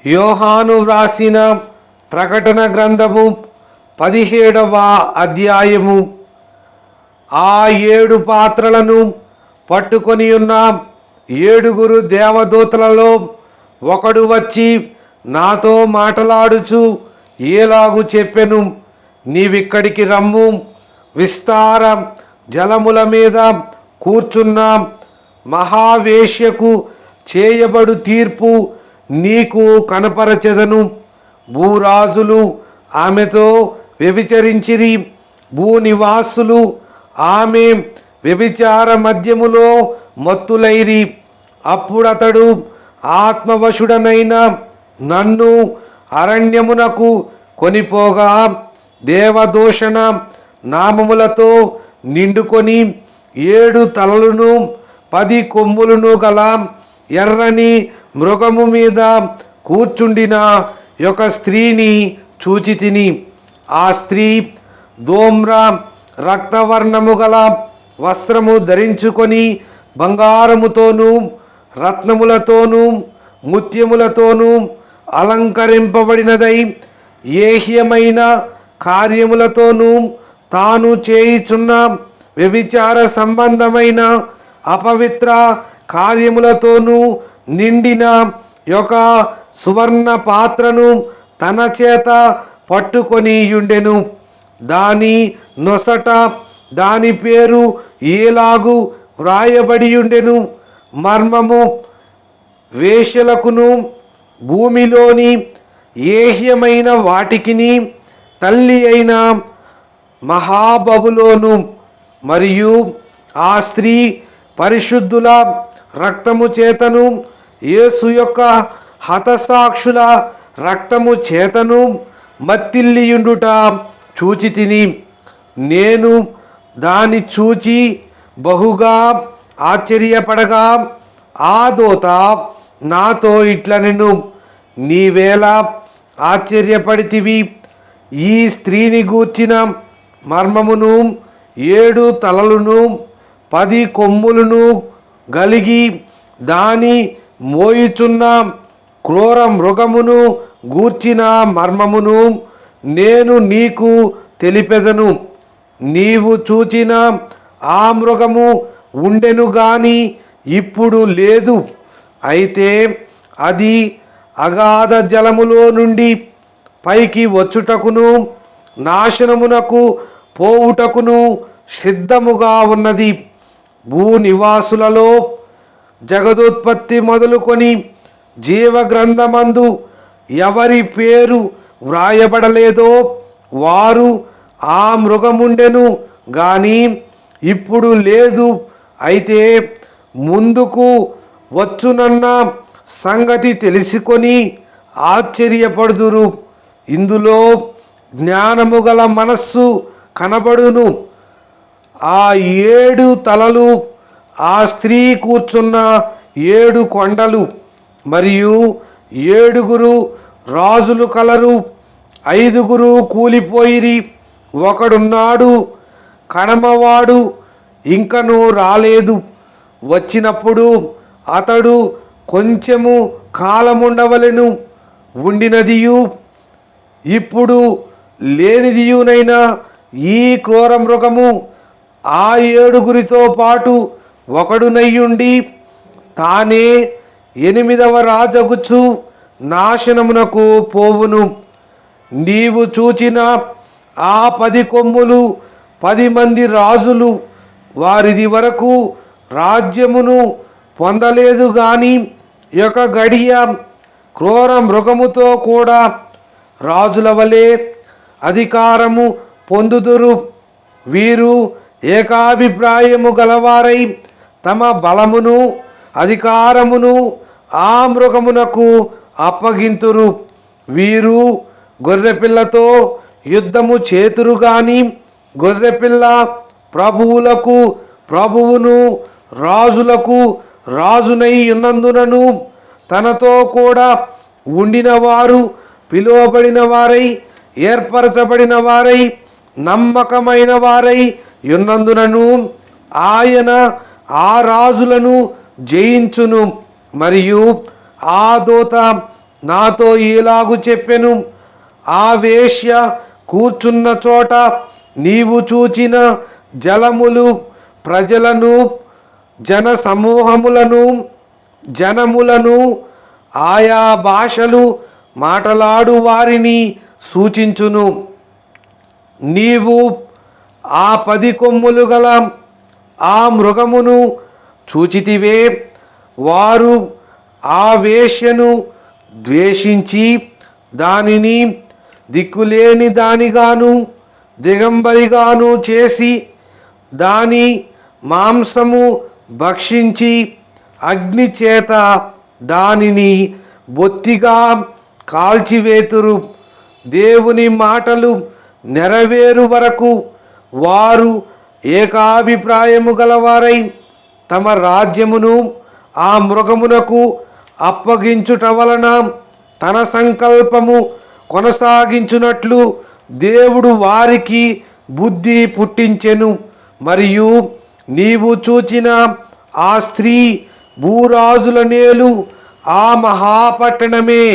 యోహాను వ్రాసిన ప్రకటన గ్రంథము 17వ అధ్యాయము. ఆ 7 పాత్రలను పట్టుకొని ఉన్న 7 దేవదూతలలో ఒకడు వచ్చి నాతో మాటలాడుచు ఏలాగు చెప్పెను, నీవిక్కడికి రమ్ము, విస్తార జలముల మీద కూర్చున్న మహావేశ్యకు చేయబడు తీర్పు నీకు కనపరచెదను. భూరాజులు ఆమెతో వ్యభిచరించిరి, భూనివాసులు ఆమె వ్యభిచార మద్యములో మత్తులైరి. అప్పుడతడు ఆత్మవశుడనైన నన్ను అరణ్యమునకు కొనిపోగా దేవదూషణ నామములతో నిండుకొని 7 తలలను 10 కొమ్ములను గల ఎర్రని మృగము మీద కూర్చుండిన ఒక స్త్రీని చూచితిని. ఆ స్త్రీ ధూమ్ర రక్తవర్ణము గల వస్త్రము ధరించుకొని బంగారముతోనూ రత్నములతోనూ ముత్యములతోనూ అలంకరింపబడినదై ఏహ్యమైన కార్యములతోనూ తాను చేయుచున్న వ్యభిచార సంబంధమైన అపవిత్ర కార్యములతోనూ నిండిన యొక్క సువర్ణ పాత్రను తన చేత పట్టుకొని యుండెను. దాని నొసట దాని పేరు ఏలాగు వ్రాయబడి ఉండెను, మర్మము వేశ్యలకును భూమిలోని ఏహ్యమైన వాటికిని తల్లి అయిన మహాబబులోను. మరియు ఆ స్త్రీ పరిశుద్ధుల రక్తము చేతను యేసు యొక్క హతసాక్షుల రక్తము చేతను మత్తిల్లియుండుట చూచితిని. నేను దాని చూచి బహుగా ఆశ్చర్యపడగా ఆ దూత నాతో ఇట్లనెను, నీవేలా ఆశ్చర్యపడితివి? ఈ స్త్రీని గూర్చిన మర్మమును 7 తలలను 10 కొమ్ములను గలిగి దాని మోయుచున్న క్రూర మృగమును గూర్చిన మర్మమును నేను నీకు తెలిపెదను. నీవు చూచిన ఆ మృగము ఉండెను గాని ఇప్పుడు లేదు. అయితే అది అగాధ జలములో నుండి పైకి వచ్చుటకును నాశనమునకు పోవుటకును సిద్ధముగా ఉన్నది. భూనివాసులలో జగదుత్పత్తి మొదలుకొని జీవగ్రంథమందు ఎవరి పేరు వ్రాయబడలేదో వారు ఆ మృగముండెను గాని ఇప్పుడు లేదు. అయితే ముందుకు వచ్చునన్న సంగతి తెలుసుకొని ఆశ్చర్యపడుదురు. ఇందులో జ్ఞానము గల మనస్సు కనబడును. ఆ 7 తలలు ఆ స్త్రీ కూర్చున్న 7 కొండలు మరియు 7 రాజులు కలరు. 5 కూలిపోయిరి, ఒకడున్నాడు, కడమవాడు ఇంకనూ రాలేదు. వచ్చినప్పుడు అతడు కొంచెము కాలముండవలెను, ఉండినదియు ఇప్పుడు లేనిదియునైనా ఈ క్రూర మృగము ఆ 7 పాటు ఒకడునయ్యుండి తానే 8వ రాజగుచు నాశనమునకు పోవును. నీవు చూచిన ఆ 10 కొమ్ములు 10 మంది రాజులు. వారిది వరకు రాజ్యమును పొందలేదు గాని యొక్క గడియ క్రూర మృగముతో కూడా రాజుల వలె అధికారము పొందుదురు. వీరు ఏకాభిప్రాయము గలవారై తమ బలమును అధికారమును ఆ మృగమునకు అప్పగింతురు. వీరు గొర్రెపిల్లతో యుద్ధము చేతురు గాని గొర్రెపిల్ల ప్రభువులకు ప్రభువును రాజులకు రాజునై ఉన్నందునను తనతో కూడా ఉండిన వారు పిలువబడిన వారై ఏర్పరచబడిన వారై నమ్మకమైన వారై ఉన్నందునను ఆయన ఆ రాజులను జయించును. మరియు ఆ దూత నాతో ఇలాగు చెప్పెను, ఆ వేశ్య కూర్చున్న చోట నీవు చూచిన జలములు ప్రజలను, జన సమూహములను, జనములను, ఆయా భాషలు మాటలాడు వారిని సూచించును. నీవు ఆ 10 కొమ్ములు గల ఆ మృగమును చూచితివే. వారు ఆ వేశ్యను ద్వేషించి దానిని దిక్కులేని దానిగాను దిగంబరిగాను చేసి దాని మాంసము భక్షించి అగ్ని చేత దానిని బొత్తిగా కాల్చివేతురు. దేవుని మాటలు నెరవేరు వరకు వారు ఏకాభిప్రాయము గలవారై తమ రాజ్యమును ఆ మృగమునకు అప్పగించుట వలన తన సంకల్పము కొనసాగించునట్లు దేవుడు వారికి బుద్ధి పుట్టించెను. మరియు నీవు చూచిన ఆ స్త్రీ భూరాజుల నేలు ఆ మహాపట్టణమే.